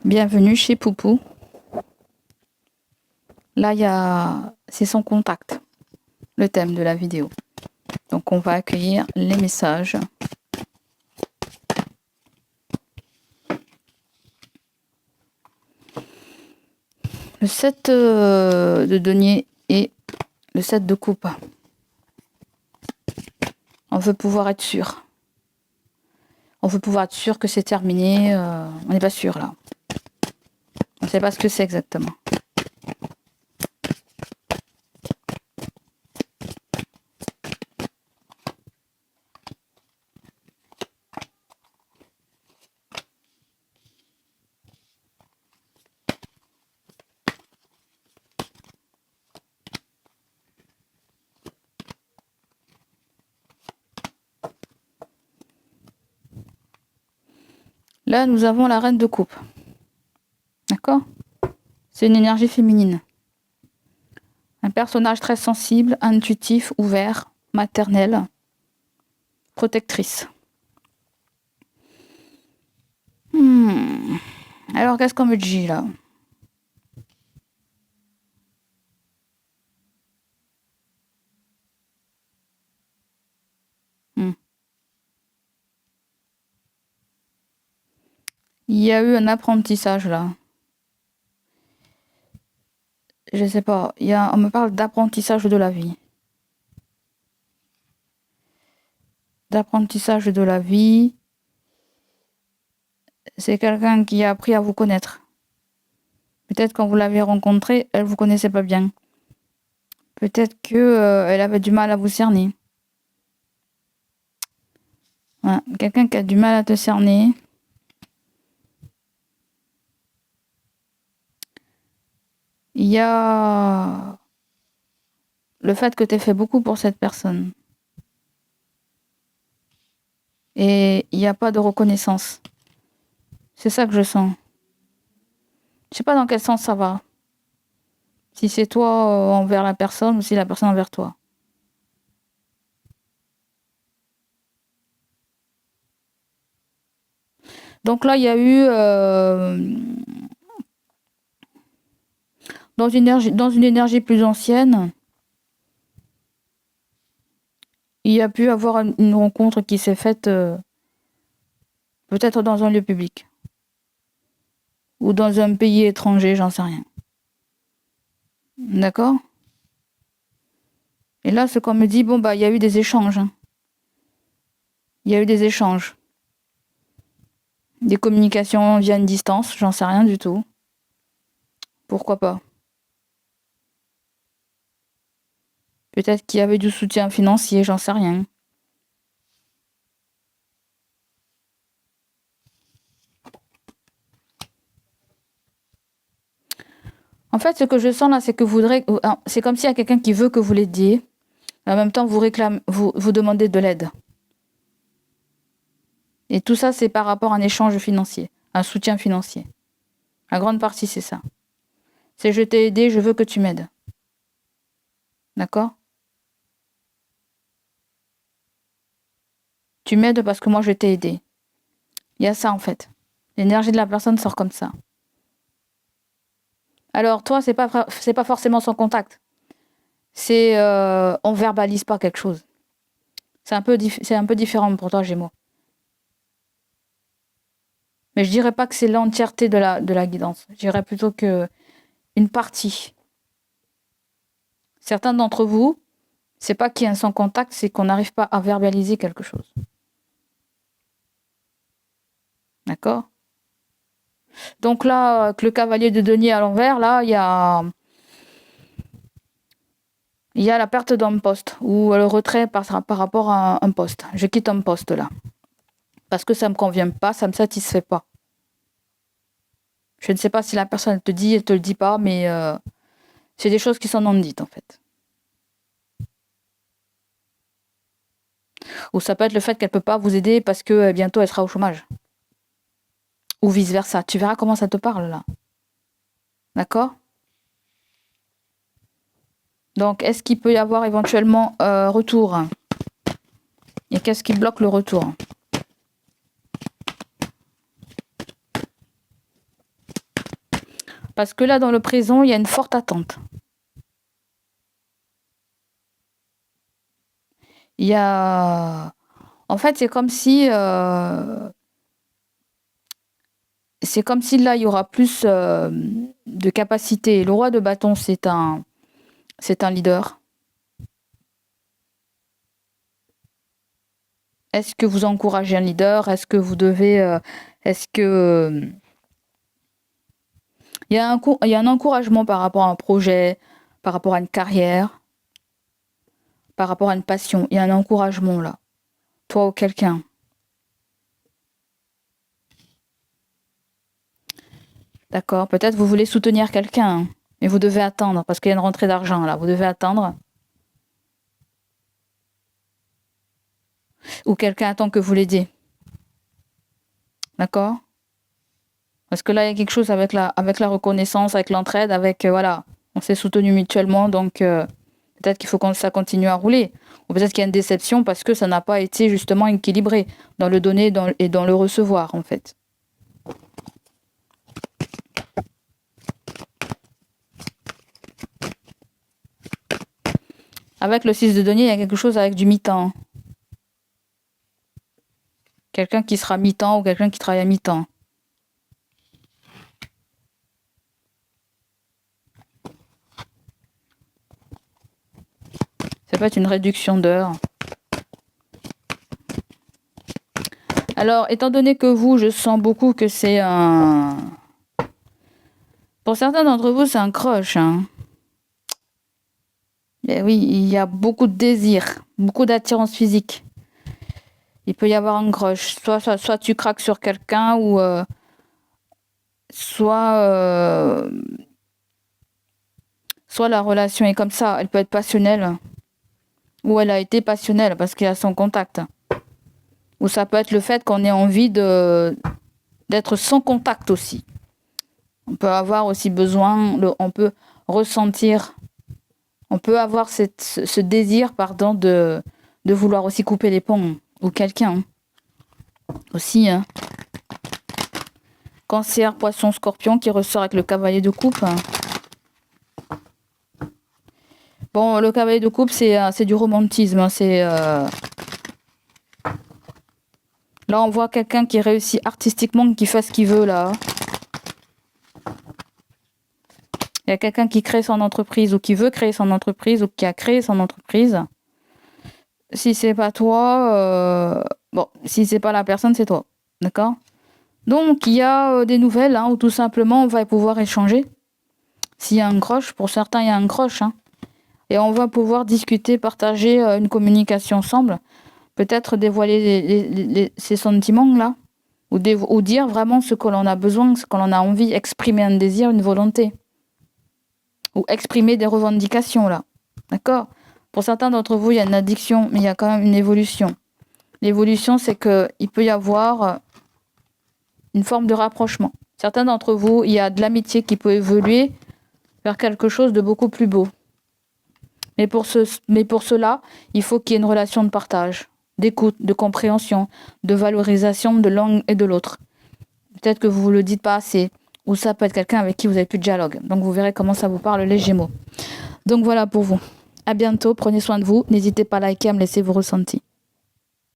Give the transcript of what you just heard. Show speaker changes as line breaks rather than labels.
Bienvenue chez Poupou. Là, c'est son contact, le thème de la vidéo. Donc, on va accueillir les messages. Le 7 de denier et le 7 de coupe. On veut pouvoir être sûr. On veut pouvoir être sûr que c'est terminé. On n'est pas sûr là. On ne sait pas ce que c'est exactement. Là, nous avons la reine de coupe. D'accord? C'est une énergie féminine. Un personnage très sensible, intuitif, ouvert, maternel, protectrice. Alors, qu'est-ce qu'on me dit là? Il y a eu un apprentissage là. Je sais pas. On me parle d'apprentissage de la vie. D'apprentissage de la vie. C'est quelqu'un qui a appris à vous connaître. Peut-être quand vous l'avez rencontrée, elle vous connaissait pas bien. Peut-être que elle avait du mal à vous cerner. Voilà. Quelqu'un qui a du mal à te cerner. Il y a le fait que tu aies fait beaucoup pour cette personne. Et il n'y a pas de reconnaissance. C'est ça que je sens. Je sais pas dans quel sens ça va. Si c'est toi envers la personne ou si la personne envers toi. Donc là, il y a eu dans une énergie plus ancienne, il y a pu avoir une rencontre qui s'est faite peut-être dans un lieu public ou dans un pays étranger, j'en sais rien. D'accord? Et là, ce qu'on me dit, bon, bah, il y a eu des échanges. Hein. Il y a eu des échanges. Des communications via une distance, j'en sais rien du tout. Pourquoi pas? Peut-être qu'il y avait du soutien financier, j'en sais rien. En fait, ce que je sens là, c'est que c'est comme s'il y a quelqu'un qui veut que vous l'aidiez. En même temps, vous demandez de l'aide. Et tout ça, c'est par rapport à un échange financier, un soutien financier. La grande partie, c'est ça. C'est je t'ai aidé, je veux que tu m'aides. D'accord? Tu m'aides parce que moi, je t'ai aidé. Il y a ça, en fait. L'énergie de la personne sort comme ça. Alors, toi, c'est pas forcément son contact. C'est on verbalise pas quelque chose. C'est un peu différent pour toi, Gémeaux. Mais je dirais pas que c'est l'entièreté de la guidance. Je dirais plutôt que une partie. Certains d'entre vous, c'est pas qu'il y a un sans contact, c'est qu'on n'arrive pas à verbaliser quelque chose. D'accord? Donc là, avec le cavalier de denier à l'envers, là, il y a la perte d'un poste ou le retrait par rapport à un poste. Je quitte un poste là. Parce que ça me convient pas, ça me satisfait pas. Je ne sais pas si la personne te dit, elle te le dit pas, mais c'est des choses qui sont non dites en fait. Ou ça peut être le fait qu'elle peut pas vous aider parce que bientôt elle sera au chômage. Ou vice versa. Tu verras comment ça te parle là. D'accord? Donc, est-ce qu'il peut y avoir éventuellement retour? Et qu'est-ce qui bloque le retour? Parce que là, dans le présent, il y a une forte attente. Il y a... En fait, c'est comme si là, il y aura plus de capacité. Le roi de bâton, c'est un leader. Est-ce que vous encouragez un leader? Est-ce que vous devez... est-ce que... il y a un encouragement par rapport à un projet, par rapport à une carrière, par rapport à une passion. Il y a un encouragement là. Toi ou quelqu'un. D'accord? Peut-être vous voulez soutenir quelqu'un, hein, mais vous devez attendre parce qu'il y a une rentrée d'argent là. Vous devez attendre. Ou quelqu'un attend que vous l'aidiez. D'accord? Parce que là, il y a quelque chose avec la reconnaissance, avec l'entraide, avec voilà, on s'est soutenu mutuellement, donc peut-être qu'il faut que ça continue à rouler. Ou peut-être qu'il y a une déception parce que ça n'a pas été justement équilibré dans le donner et dans le recevoir, en fait. Avec le 6 de denier, il y a quelque chose avec du mi-temps. Quelqu'un qui sera mi-temps ou quelqu'un qui travaille à mi-temps. Ça peut être une réduction d'heures. Alors, étant donné que vous, je sens beaucoup que c'est un... Pour certains d'entre vous, c'est un crush. Hein. Et oui, il y a beaucoup de désir, beaucoup d'attirance physique. Il peut y avoir un crush. Soit tu craques sur quelqu'un ou... soit la relation est comme ça. Elle peut être passionnelle. Ou elle a été passionnelle parce qu'il y a son contact. Ou ça peut être le fait qu'on ait envie d'être sans contact aussi. On peut avoir aussi besoin, on peut ressentir, on peut avoir ce désir, de vouloir aussi couper les ponts. Ou quelqu'un. Aussi, hein. Cancer, poisson, scorpion qui ressort avec le cavalier de coupe. Bon, le cavalier de coupe, c'est du romantisme. Hein, là, on voit quelqu'un qui réussit artistiquement, qui fait ce qu'il veut, là. Il y a quelqu'un qui crée son entreprise ou qui veut créer son entreprise ou qui a créé son entreprise. Si c'est pas toi, si c'est pas la personne, c'est toi. D'accord? Donc, il y a des nouvelles hein, où tout simplement, on va pouvoir échanger. S'il y a un croche, pour certains, il y a un croche. Hein, et on va pouvoir discuter, partager une communication ensemble. Peut-être dévoiler ces sentiments-là. Ou dire vraiment ce que l'on a besoin, ce que l'on a envie, exprimer un désir, une volonté. Ou exprimer des revendications, là. D'accord? Pour certains d'entre vous, il y a une addiction, mais il y a quand même une évolution. L'évolution, c'est qu'il peut y avoir une forme de rapprochement. Certains d'entre vous, il y a de l'amitié qui peut évoluer vers quelque chose de beaucoup plus beau. Mais pour cela, il faut qu'il y ait une relation de partage, d'écoute, de compréhension, de valorisation de l'un et de l'autre. Peut-être que vous ne le dites pas assez, ou ça peut être quelqu'un avec qui vous n'avez plus de dialogue. Donc vous verrez comment ça vous parle, les Gémeaux. Donc voilà pour vous. À bientôt, prenez soin de vous. N'hésitez pas à liker, à me laisser vos ressentis.